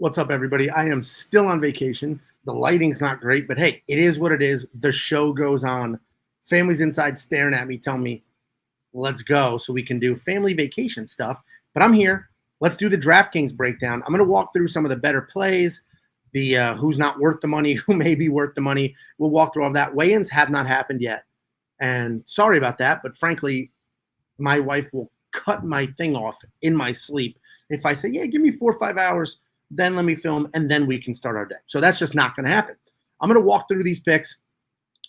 What's up, everybody? I am still on vacation. The lighting's not great, but hey, it is what it is. The show goes on. Family's inside staring at me, telling me, let's go so we can do family vacation stuff. But I'm here. Let's do the DraftKings breakdown. I'm going to walk through some of the better plays, the who's not worth the money, who may be worth the money. We'll walk through all that. Weigh-ins have not happened yet. And sorry about that, but frankly, my wife will cut my thing off in my sleep if I say, yeah, give me 4 or 5 hours, then let me film, and then we can start our day. So that's just not going to happen. I'm going to walk through these picks.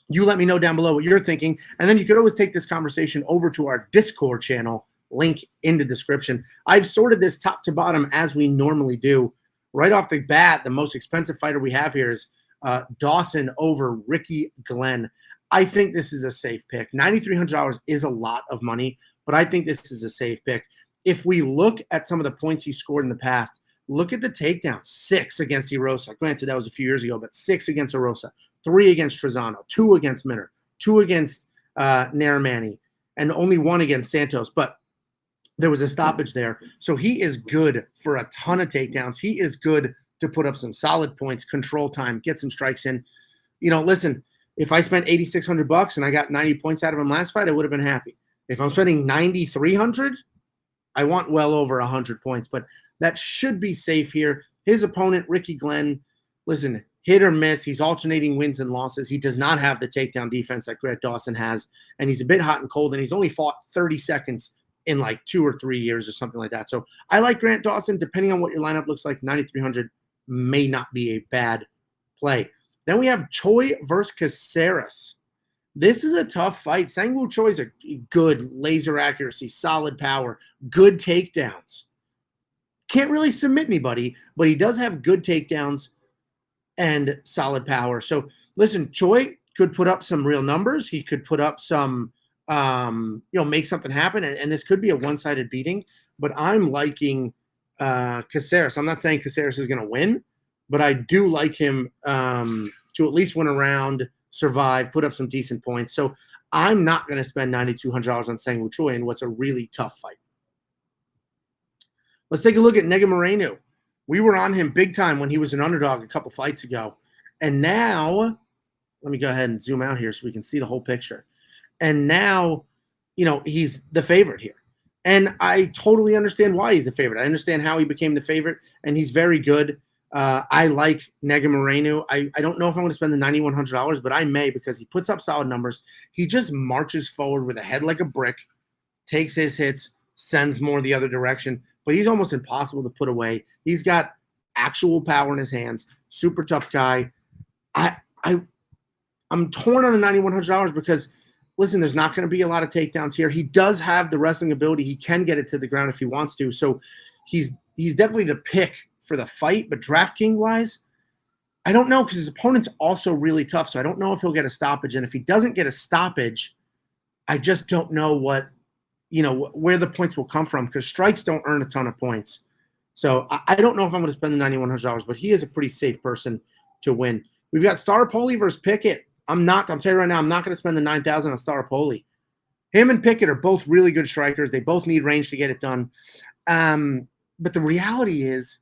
You let me know down below what you're thinking, and then you could always take this conversation over to our Discord channel, link in the description. I've sorted this top to bottom as we normally do. Right off the bat, the most expensive fighter we have here is Dawson over Ricky Glenn. I think this is a safe pick. $9,300 is a lot of money, but I think this is a safe pick. If we look at some of the points he scored in the past, look at the takedowns. 6 against Erosa. Granted, that was a few years ago, but 6 against Erosa, 3 against Trezano, 2 against Minner, 2 against Narimani, and only 1 against Santos. But there was a stoppage there. So he is good for a ton of takedowns. He is good to put up some solid points, control time, get some strikes in. You know, listen, if I spent $8,600 and I got 90 points out of him last fight, I would have been happy. If I'm spending $9,300, I want well over 100 points, but that should be safe here. His opponent, Ricky Glenn, listen, hit or miss. He's alternating wins and losses. He does not have the takedown defense that Grant Dawson has, and he's a bit hot and cold, and he's only fought 30 seconds in like 2 or 3 years or something like that. So I like Grant Dawson. Depending on what your lineup looks like, 9,300 may not be a bad play. Then we have Choi versus Caceres. This is a tough fight. Sang-Woo Choi's a good laser accuracy, solid power, good takedowns. Can't really submit anybody, but he does have good takedowns and solid power. So listen, Choi could put up some real numbers. He could put up some, make something happen. And this could be a one-sided beating, but I'm liking Caceres. I'm not saying Caceres is going to win, but I do like him to at least win a round, survive, put up some decent points. So I'm not going to spend $9,200 on Sang-Woo Choi in what's a really tough fight. Let's take a look at Nega Moreno. We were on him big time when he was an underdog a couple fights ago. And now, let me go ahead and zoom out here so we can see the whole picture. And now, he's the favorite here. And I totally understand why he's the favorite. I understand how he became the favorite, and he's very good. I like Nega Moreno. I don't know if I'm going to spend the $9,100, but I may because he puts up solid numbers. He just marches forward with a head like a brick, takes his hits, sends more the other direction. But he's almost impossible to put away. He's got actual power in his hands. Super tough guy. I'm torn on the $9,100 because, listen, there's not going to be a lot of takedowns here. He does have the wrestling ability. He can get it to the ground if he wants to. So he's definitely the pick for the fight. But DraftKings-wise, I don't know because his opponent's also really tough. So I don't know if he'll get a stoppage. And if he doesn't get a stoppage, I just don't know where the points will come from because strikes don't earn a ton of points. So I don't know if I'm going to spend the $9,100, but he is a pretty safe person to win. We've got Staropoli versus Pickett. I'm telling you right now, I'm not going to spend the $9,000 on Staropoli. Him and Pickett are both really good strikers. They both need range to get it done. But the reality is,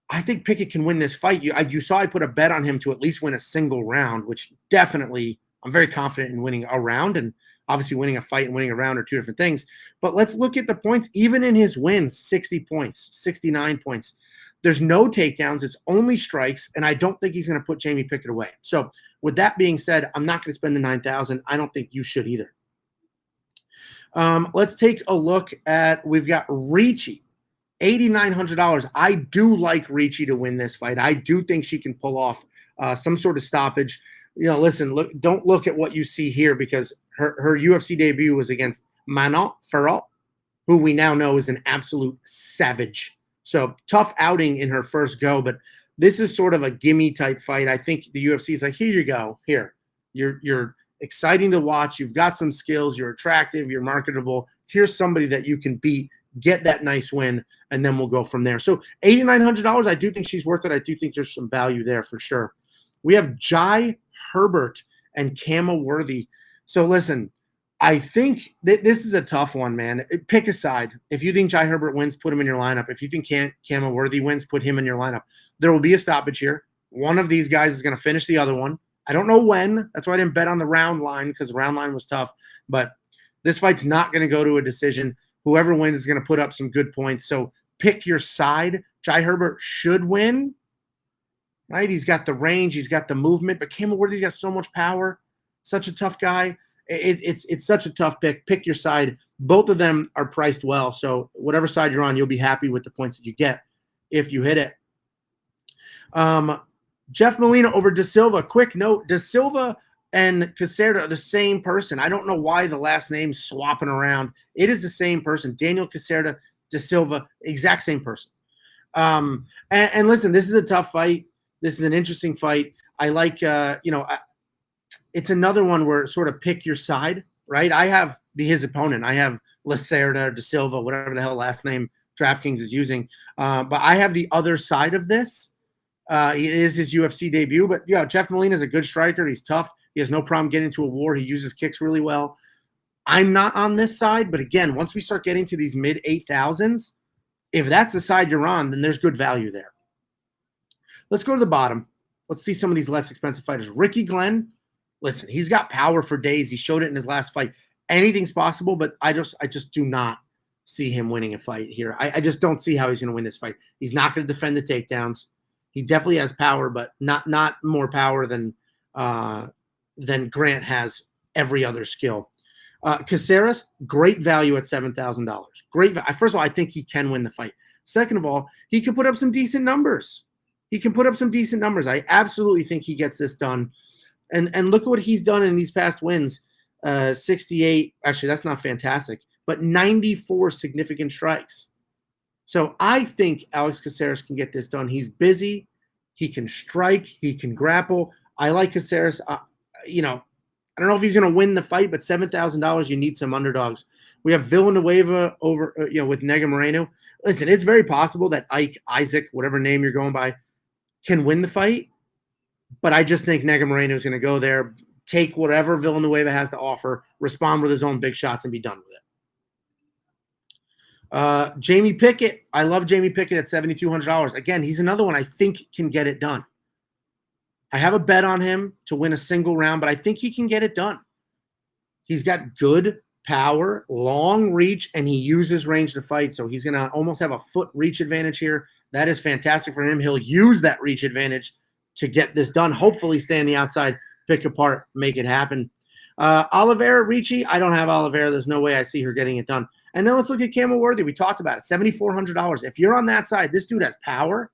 I think Pickett can win this fight. You saw I put a bet on him to at least win a single round, which definitely I'm very confident in winning a round, and obviously winning a fight and winning a round are two different things. But let's look at the points. Even in his wins, 60 points, 69 points. There's no takedowns. It's only strikes, and I don't think he's going to put Jamie Pickett away. So with that being said, I'm not going to spend the $9,000. I don't think you should either. Let's take a look at, we've got Ricci, $8,900. I do like Ricci to win this fight. I do think she can pull off some sort of stoppage. Listen, don't look at what you see here because her UFC debut was against Manon Ferrot, who we now know is an absolute savage. So tough outing in her first go, but this is sort of a gimme type fight. I think the UFC is like, here you go. Here, you're exciting to watch. You've got some skills. You're attractive. You're marketable. Here's somebody that you can beat, get that nice win, and then we'll go from there. So $8,900, I do think she's worth it. I do think there's some value there for sure. We have Jai Herbert and Cama Worthy. So listen, I think this is a tough one, man. Pick a side. If you think Jai Herbert wins, put him in your lineup. If you think Cam Worthy wins, put him in your lineup. There will be a stoppage here. One of these guys is going to finish the other one. I don't know when. That's why I didn't bet on the round line, because the round line was tough. But this fight's not going to go to a decision. Whoever wins is going to put up some good points. So pick your side. Jai Herbert should win, right? He's got the range. He's got the movement. But Cam Worthy's got so much power. Such a tough guy. It's such a tough pick. Pick your side. Both of them are priced well. So whatever side you're on, you'll be happy with the points that you get if you hit it. Jeff Molina over Da Silva. Quick note, Da Silva and Caserta are the same person. I don't know why the last name's swapping around. It is the same person. Daniel Caserta, Da Silva, exact same person. And listen, this is a tough fight. This is an interesting fight. I like, it's another one where sort of pick your side, right? I have his opponent. I have Lacerda, Da Silva, whatever the hell last name DraftKings is using. But I have the other side of this. It is his UFC debut. But, yeah, Jeff Molina is a good striker. He's tough. He has no problem getting into a war. He uses kicks really well. I'm not on this side. But, again, once we start getting to these mid-8,000s, if that's the side you're on, then there's good value there. Let's go to the bottom. Let's see some of these less expensive fighters. Ricky Glenn. Listen, he's got power for days. He showed it in his last fight. Anything's possible, but I just do not see him winning a fight here. I just don't see how he's going to win this fight. He's not going to defend the takedowns. He definitely has power, but not more power than Grant has every other skill. Caceres, great value at $7,000. Great. First of all, I think he can win the fight. Second of all, he can put up some decent numbers. I absolutely think he gets this done. And look at what he's done in these past wins. 68. Actually, that's not fantastic, but 94 significant strikes. So I think Alex Caceres can get this done. He's busy. He can strike. He can grapple. I like Caceres. I don't know if he's going to win the fight, but $7,000, you need some underdogs. We have Villanueva over, with Nega Moreno. Listen, it's very possible that Isaac, whatever name you're going by, can win the fight. But I just think Nega Moreno is going to go there, take whatever Villanueva has to offer, respond with his own big shots, and be done with it. Jamie Pickett. I love Jamie Pickett at $7,200. Again, he's another one I think can get it done. I have a bet on him to win a single round, but I think he can get it done. He's got good power, long reach, and he uses range to fight. So he's going to almost have a foot reach advantage here. That is fantastic for him. He'll use that reach advantage to get this done. Hopefully stay on the outside, pick apart, make it happen. Oliveira, Ricci, I don't have Oliveira. There's no way I see her getting it done. And then let's look at Camel Worthy. We talked about it, $7,400. If you're on that side, this dude has power.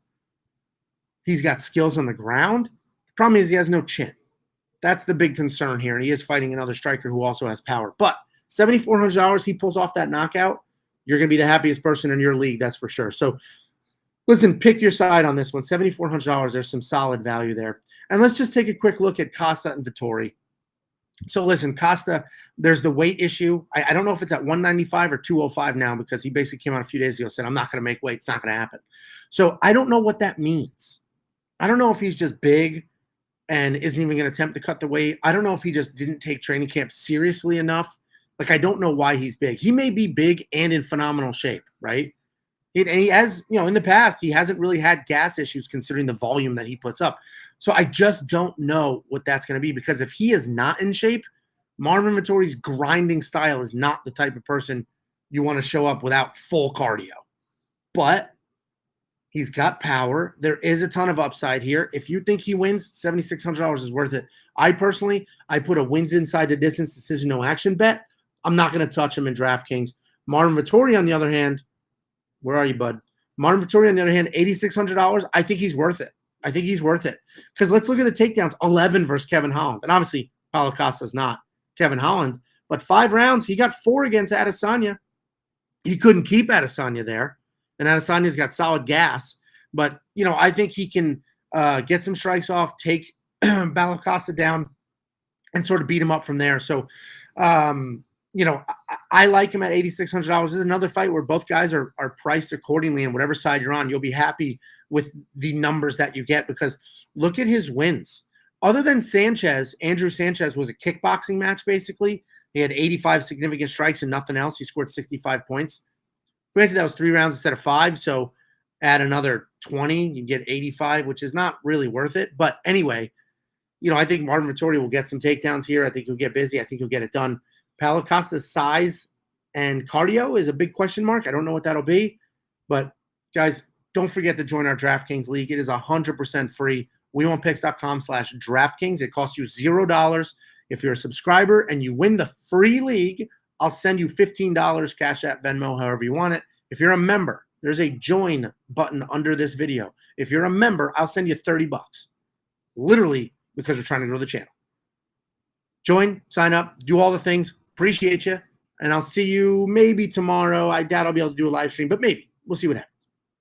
He's got skills on the ground. The problem is he has no chin. That's the big concern here. And he is fighting another striker who also has power. But $7,400, he pulls off that knockout, you're going to be the happiest person in your league, that's for sure. So listen, pick your side on this one. $7,400, there's some solid value there. And let's just take a quick look at Costa and Vettori. So listen, Costa, there's the weight issue. I don't know if it's at 195 or 205 now, because he basically came out a few days ago and said, I'm not going to make weight. It's not going to happen. So I don't know what that means. I don't know if he's just big and isn't even going to attempt to cut the weight. I don't know if he just didn't take training camp seriously enough. Like, I don't know why he's big. He may be big and in phenomenal shape, right? And he has, in the past, he hasn't really had gas issues considering the volume that he puts up. So I just don't know what that's going to be, because if he is not in shape, Marvin Vettori's grinding style is not the type of person you want to show up without full cardio. But he's got power. There is a ton of upside here. If you think he wins, $7,600 is worth it. I put a wins inside the distance decision no action bet. I'm not going to touch him in DraftKings. Marvin Vettori, on the other hand, where are you, bud? Marvin Vettori, on the other hand, $8,600. I think he's worth it. Because let's look at the takedowns. 11 versus Kevin Holland. And obviously, Paulo Costa's not Kevin Holland. But 5 rounds, he got 4 against Adesanya. He couldn't keep Adesanya there. And Adesanya's got solid gas. But, I think he can get some strikes off, take Paulo Costa down, and sort of beat him up from there. So, I like him at $8,600. This is another fight where both guys are priced accordingly, and whatever side you're on, you'll be happy with the numbers that you get, because look at his wins. Other than Sanchez, Andrew Sanchez was a kickboxing match, basically. He had 85 significant strikes and nothing else. He scored 65 points. Granted, that was 3 rounds instead of 5, so add another 20, you get 85, which is not really worth it. But anyway, I think Marvin Vettori will get some takedowns here. I think he'll get busy. I think he'll get it done. Paulo Costa's size and cardio is a big question mark. I don't know what that'll be. But, guys, don't forget to join our DraftKings League. It is 100% free. wewantpicks.com/DraftKings. It costs you $0. If you're a subscriber and you win the free league, I'll send you $15 Cash App, Venmo, however you want it. If you're a member, there's a join button under this video. If you're a member, I'll send you $30. Literally, because we're trying to grow the channel. Join, sign up, do all the things. Appreciate you. And I'll see you maybe tomorrow. I doubt I'll be able to do a live stream, but maybe. We'll see what happens.